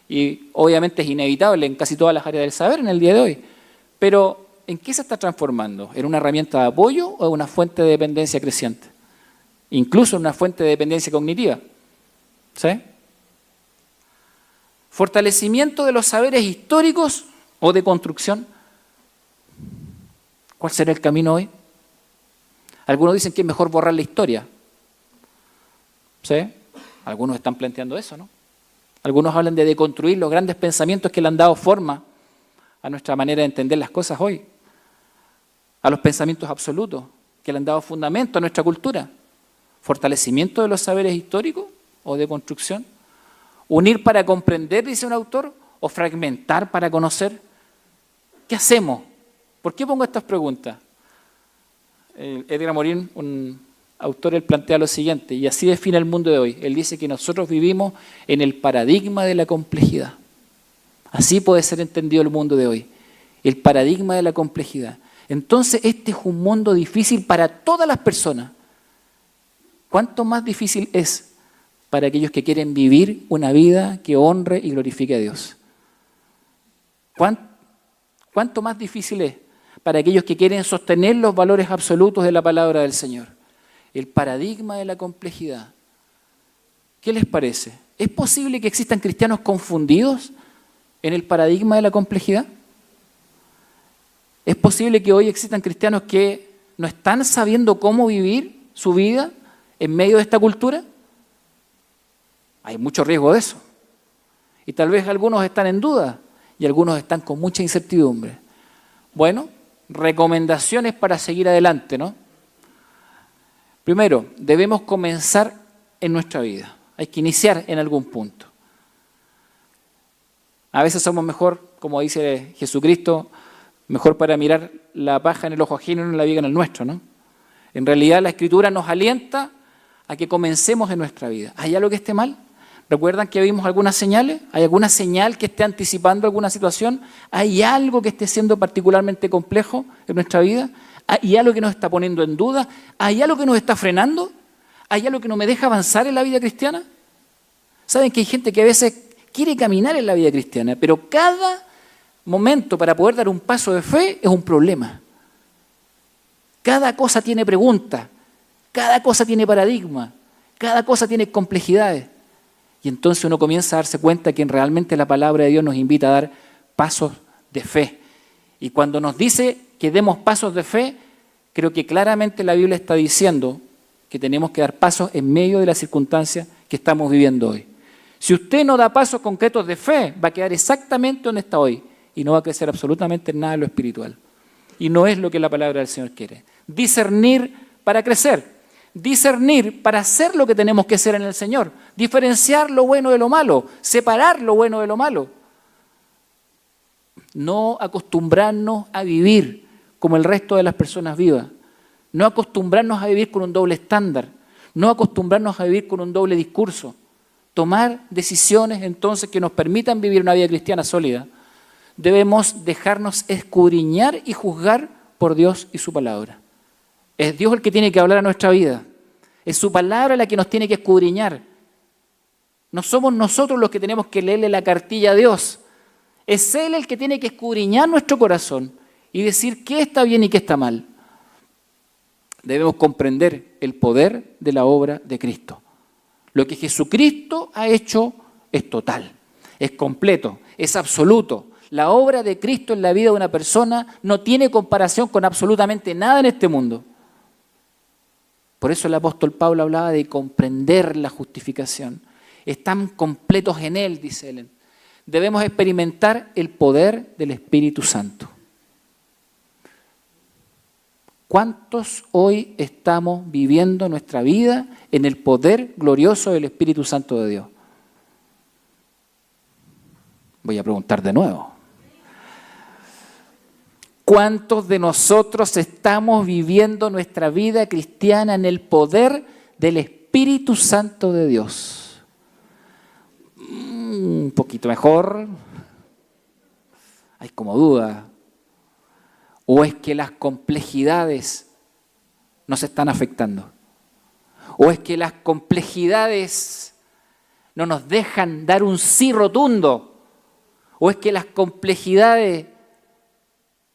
y obviamente es inevitable en casi todas las áreas del saber en el día de hoy. Pero, ¿en qué se está transformando? ¿En una herramienta de apoyo o en una fuente de dependencia creciente? Incluso en una fuente de dependencia cognitiva. ¿Sí? Fortalecimiento de los saberes históricos o de construcción. ¿Cuál será el camino hoy? Algunos dicen que es mejor borrar la historia. ¿Sí? Algunos están planteando eso, ¿no? Algunos hablan de deconstruir los grandes pensamientos que le han dado forma a nuestra manera de entender las cosas hoy. A los pensamientos absolutos que le han dado fundamento a nuestra cultura. Fortalecimiento de los saberes históricos o de construcción. Unir para comprender, dice un autor, o fragmentar para conocer. ¿Qué hacemos? ¿Por qué pongo estas preguntas? Edgar Morin, un autor, él plantea lo siguiente, y así define el mundo de hoy. Él dice que nosotros vivimos en el paradigma de la complejidad. Así puede ser entendido el mundo de hoy. El paradigma de la complejidad. Entonces, este es un mundo difícil para todas las personas. ¿Cuánto más difícil es para aquellos que quieren vivir una vida que honre y glorifique a Dios? ¿Cuánto más difícil es para aquellos que quieren sostener los valores absolutos de la palabra del Señor? El paradigma de la complejidad. ¿Qué les parece? ¿Es posible que existan cristianos confundidos en el paradigma de la complejidad? ¿Es posible que hoy existan cristianos que no están sabiendo cómo vivir su vida en medio de esta cultura? Hay mucho riesgo de eso. Y tal vez algunos están en duda y algunos están con mucha incertidumbre. Bueno, recomendaciones para seguir adelante, ¿no? Primero, debemos comenzar en nuestra vida. Hay que iniciar en algún punto. A veces somos mejor, como dice Jesucristo, mejor para mirar la paja en el ojo ajeno y no la viga en el nuestro, ¿no? En realidad la Escritura nos alienta a que comencemos en nuestra vida. ¿Hay algo que esté mal? ¿Recuerdan que vimos algunas señales? ¿Hay alguna señal que esté anticipando alguna situación? ¿Hay algo que esté siendo particularmente complejo en nuestra vida? ¿Hay algo que nos está poniendo en duda? ¿Hay algo que nos está frenando? ¿Hay algo que no me deja avanzar en la vida cristiana? ¿Saben que hay gente que a veces quiere caminar en la vida cristiana, pero cada momento para poder dar un paso de fe es un problema? Cada cosa tiene preguntas, cada cosa tiene paradigma, cada cosa tiene complejidades. Y entonces uno comienza a darse cuenta que realmente la palabra de Dios nos invita a dar pasos de fe. Y cuando nos dice que demos pasos de fe, creo que claramente la Biblia está diciendo que tenemos que dar pasos en medio de las circunstancias que estamos viviendo hoy. Si usted no da pasos concretos de fe, va a quedar exactamente donde está hoy, y no va a crecer absolutamente nada en lo espiritual. Y no es lo que la palabra del Señor quiere. Discernir para crecer, discernir para hacer lo que tenemos que hacer en el Señor, diferenciar lo bueno de lo malo, separar lo bueno de lo malo. No acostumbrarnos a vivir como el resto de las personas vivas, no acostumbrarnos a vivir con un doble estándar, no acostumbrarnos a vivir con un doble discurso, tomar decisiones entonces que nos permitan vivir una vida cristiana sólida. Debemos dejarnos escudriñar y juzgar por Dios y su palabra. Es Dios el que tiene que hablar a nuestra vida. Es su palabra la que nos tiene que escudriñar. No somos nosotros los que tenemos que leerle la cartilla a Dios. Es Él el que tiene que escudriñar nuestro corazón y decir qué está bien y qué está mal. Debemos comprender el poder de la obra de Cristo. Lo que Jesucristo ha hecho es total, es completo, es absoluto. La obra de Cristo en la vida de una persona no tiene comparación con absolutamente nada en este mundo. Por eso el apóstol Pablo hablaba de comprender la justificación. Están completos en Él, dice él. Debemos experimentar el poder del Espíritu Santo. ¿Cuántos hoy estamos viviendo nuestra vida en el poder glorioso del Espíritu Santo de Dios? Voy a preguntar de nuevo. ¿Cuántos de nosotros estamos viviendo nuestra vida cristiana en el poder del Espíritu Santo de Dios? Un poquito mejor. Hay como duda. ¿O es que las complejidades nos están afectando? ¿O es que las complejidades no nos dejan dar un sí rotundo? ¿O es que las complejidades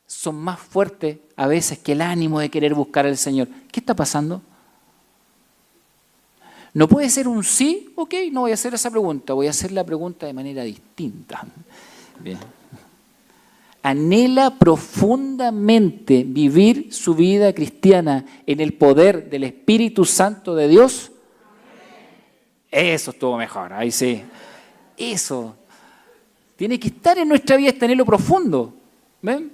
son más fuertes a veces que el ánimo de querer buscar al Señor? ¿Qué está pasando? ¿No puede ser un sí? Ok, no voy a hacer esa pregunta, voy a hacer la pregunta de manera distinta. Bien. ¿Anhela profundamente vivir su vida cristiana en el poder del Espíritu Santo de Dios? Eso estuvo mejor, ahí sí. Eso. Tiene que estar en nuestra vida, este anhelo profundo. ¿Ven?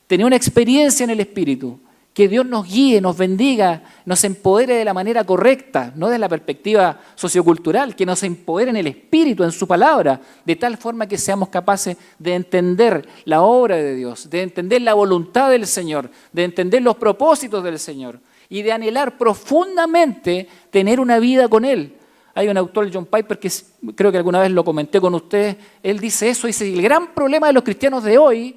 Tener una experiencia en el Espíritu. Que Dios nos guíe, nos bendiga, nos empodere de la manera correcta, no desde la perspectiva sociocultural, que nos empodere en el Espíritu, en su palabra, de tal forma que seamos capaces de entender la obra de Dios, de entender la voluntad del Señor, de entender los propósitos del Señor y de anhelar profundamente tener una vida con Él. Hay un autor, John Piper, que creo que alguna vez lo comenté con ustedes, él dice eso, dice, el gran problema de los cristianos de hoy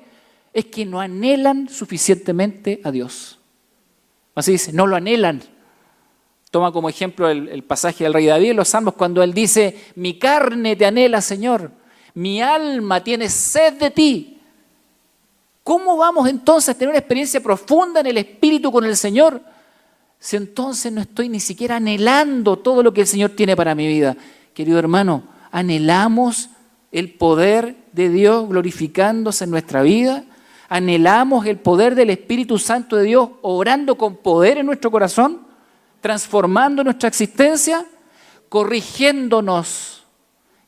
es que no anhelan suficientemente a Dios. Así dice, no lo anhelan. Toma como ejemplo el pasaje del rey David en los Salmos cuando él dice, mi carne te anhela, Señor, mi alma tiene sed de ti. ¿Cómo vamos entonces a tener una experiencia profunda en el Espíritu con el Señor si entonces no estoy ni siquiera anhelando todo lo que el Señor tiene para mi vida? Querido hermano, ¿anhelamos el poder de Dios glorificándose en nuestra vida? ¿Anhelamos el poder del Espíritu Santo de Dios obrando con poder en nuestro corazón, transformando nuestra existencia, corrigiéndonos,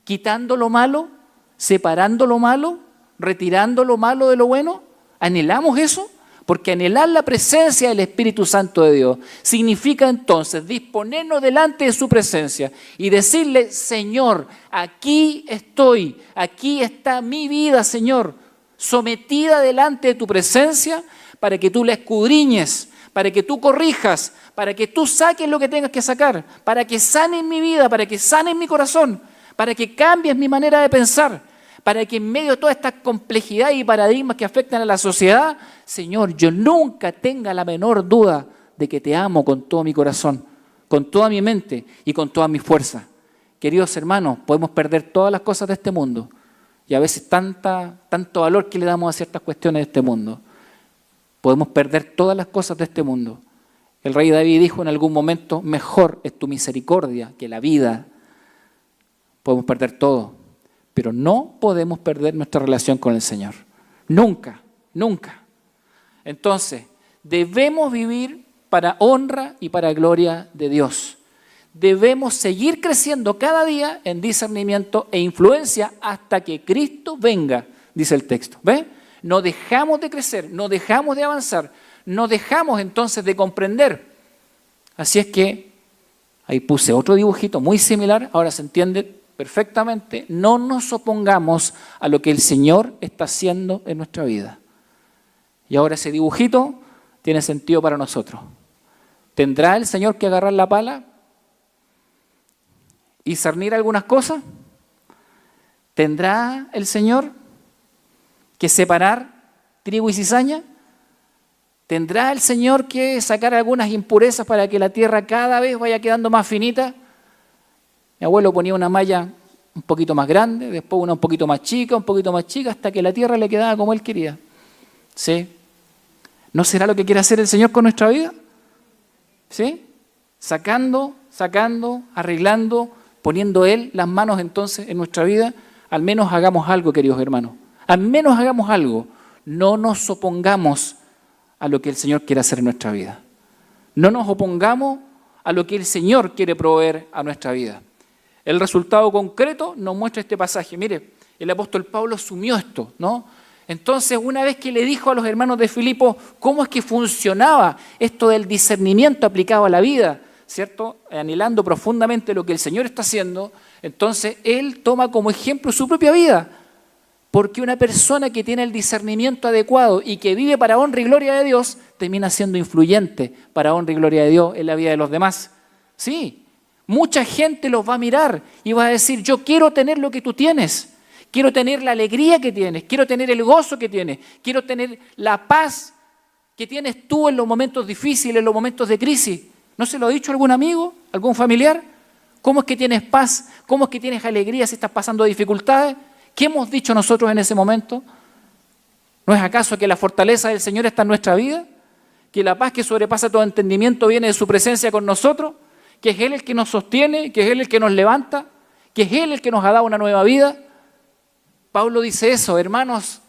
quitando lo malo, separando lo malo, retirando lo malo de lo bueno? ¿Anhelamos eso? Porque anhelar la presencia del Espíritu Santo de Dios significa entonces disponernos delante de su presencia y decirle, Señor, aquí estoy, aquí está mi vida, Señor, sometida delante de tu presencia para que tú la escudriñes, para que tú corrijas, para que tú saques lo que tengas que sacar, para que sanes mi vida, para que sanes mi corazón, para que cambies mi manera de pensar, para que en medio de toda esta complejidad y paradigmas que afectan a la sociedad, Señor, yo nunca tenga la menor duda de que te amo con todo mi corazón, con toda mi mente y con toda mi fuerza. Queridos hermanos, podemos perder todas las cosas de este mundo, y a veces tanto valor que le damos a ciertas cuestiones de este mundo. Podemos perder todas las cosas de este mundo. El rey David dijo en algún momento, mejor es tu misericordia que la vida. Podemos perder todo, pero no podemos perder nuestra relación con el Señor. Nunca, nunca. Entonces, debemos vivir para honra y para gloria de Dios. Debemos seguir creciendo cada día en discernimiento e influencia hasta que Cristo venga. dice el texto. ¿Ve? No dejamos de crecer, no dejamos de avanzar, no dejamos entonces de comprender. Así es que ahí puse otro dibujito muy similar, ahora se entiende perfectamente. No nos opongamos a lo que el Señor está haciendo en nuestra vida. Y ahora ese dibujito tiene sentido para nosotros. ¿Tendrá el Señor que agarrar la pala y discernir algunas cosas? ¿Tendrá el Señor que separar trigo y cizaña? ¿Tendrá el Señor que sacar algunas impurezas para que la tierra cada vez vaya quedando más finita? Mi abuelo ponía una malla un poquito más grande, después una un poquito más chica, hasta que la tierra le quedaba como él quería. ¿Sí? ¿No será lo que quiere hacer el Señor con nuestra vida? ¿Sí? Sacando, arreglando, poniendo Él las manos entonces en nuestra vida. Al menos hagamos algo, queridos hermanos. Al menos hagamos algo. No nos opongamos a lo que el Señor quiere hacer en nuestra vida. No nos opongamos a lo que el Señor quiere proveer a nuestra vida. El resultado concreto nos muestra este pasaje. Mire, el apóstol Pablo asumió esto, ¿no? Entonces, una vez que le dijo a los hermanos de Filipo cómo es que funcionaba esto del discernimiento aplicado a la vida, ¿cierto? Anhelando profundamente lo que el Señor está haciendo, entonces él toma como ejemplo su propia vida. Porque una persona que tiene el discernimiento adecuado y que vive para honra y gloria de Dios, termina siendo influyente para honra y gloria de Dios en la vida de los demás. Sí, mucha gente los va a mirar y va a decir, yo quiero tener lo que tú tienes. Quiero tener la alegría que tienes, quiero tener el gozo que tienes, quiero tener la paz que tienes tú en los momentos difíciles, en los momentos de crisis. ¿No se lo ha dicho algún amigo, algún familiar? ¿Cómo es que tienes paz? ¿Cómo es que tienes alegría si estás pasando dificultades? ¿Qué hemos dicho nosotros en ese momento? ¿No es acaso que la fortaleza del Señor está en nuestra vida? ¿Que la paz que sobrepasa todo entendimiento viene de su presencia con nosotros? ¿Que es Él el que nos sostiene? ¿Que es Él el que nos levanta? ¿Que es Él el que nos ha dado una nueva vida? Pablo dice eso, hermanos,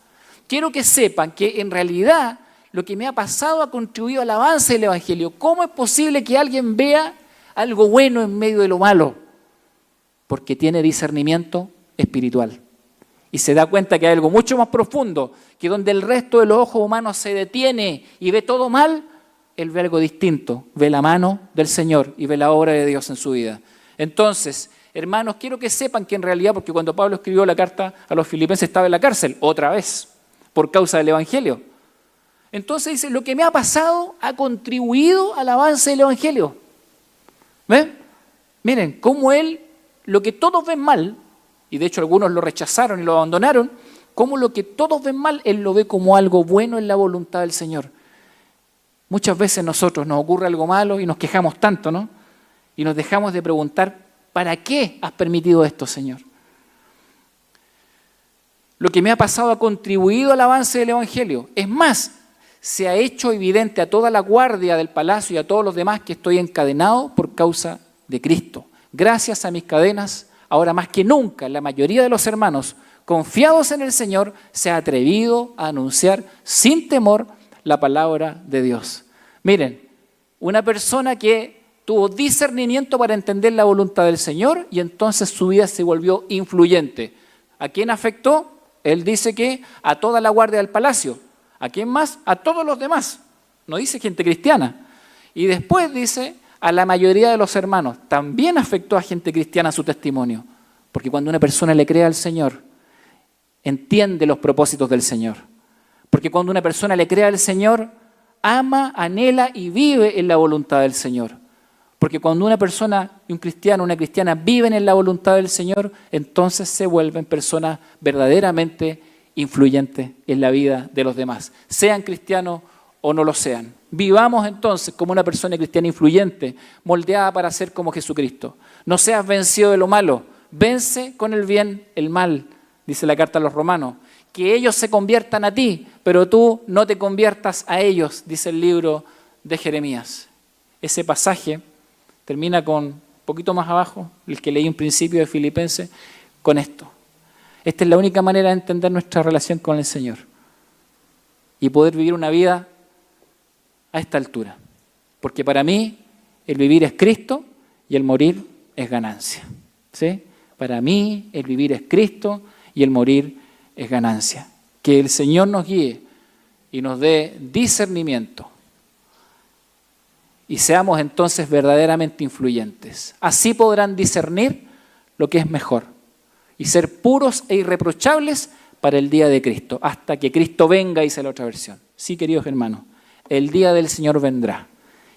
quiero que sepan que en realidad lo que me ha pasado ha contribuido al avance del Evangelio. ¿Cómo es posible que alguien vea algo bueno en medio de lo malo? Porque tiene discernimiento espiritual. Y se da cuenta que hay algo mucho más profundo, que donde el resto de los ojos humanos se detiene y ve todo mal, él ve algo distinto, ve la mano del Señor y ve la obra de Dios en su vida. Entonces, hermanos, quiero que sepan que en realidad, porque cuando Pablo escribió la carta a los filipenses estaba en la cárcel, otra vez, por causa del Evangelio. Entonces dice, lo que me ha pasado ha contribuido al avance del Evangelio. ¿Ven? Miren, cómo él, lo que todos ven mal, y de hecho algunos lo rechazaron y lo abandonaron, cómo lo que todos ven mal, él lo ve como algo bueno en la voluntad del Señor. Muchas veces nosotros nos ocurre algo malo y nos quejamos tanto, ¿no? Y nos dejamos de preguntar, ¿para qué has permitido esto, Señor? Lo que me ha pasado ha contribuido al avance del Evangelio. Es más, se ha hecho evidente a toda la guardia del palacio y a todos los demás que estoy encadenado por causa de Cristo. Gracias a mis cadenas, ahora más que nunca, la mayoría de los hermanos, confiados en el Señor, se ha atrevido a anunciar sin temor la palabra de Dios. Miren, una persona que tuvo discernimiento para entender la voluntad del Señor y entonces su vida se volvió influyente. ¿A quién afectó? Él dice que a toda la guardia del palacio. ¿A quién más? A todos los demás. No dice gente cristiana. Y después dice a la mayoría de los hermanos. También afectó a gente cristiana su testimonio. Porque cuando una persona le cree al Señor, entiende los propósitos del Señor. Porque cuando una persona le cree al Señor, ama, anhela y vive en la voluntad del Señor. Porque cuando una persona, un cristiano, una cristiana viven en la voluntad del Señor, entonces se vuelven personas verdaderamente influyentes en la vida de los demás, sean cristianos o no lo sean. Vivamos entonces como una persona cristiana influyente, moldeada para ser como Jesucristo. No seas vencido de lo malo, vence con el bien el mal, dice la carta a los Romanos. Que ellos se conviertan a ti, pero tú no te conviertas a ellos, dice el libro de Jeremías. Ese pasaje termina con, un poquito más abajo, el que leí en principio de Filipenses, con esto. Esta es la única manera de entender nuestra relación con el Señor y poder vivir una vida a esta altura. Porque para mí el vivir es Cristo y el morir es ganancia. ¿Sí? Para mí el vivir es Cristo y el morir es ganancia. Que el Señor nos guíe y nos dé discernimiento. Y seamos entonces verdaderamente influyentes. Así podrán discernir lo que es mejor y ser puros e irreprochables para el día de Cristo, hasta que Cristo venga, dice la otra versión. Sí, queridos hermanos, el día del Señor vendrá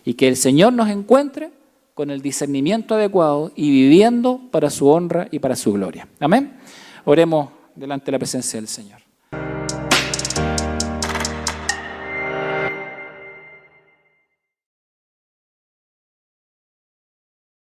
y que el Señor nos encuentre con el discernimiento adecuado y viviendo para su honra y para su gloria. Amén. Oremos delante de la presencia del Señor.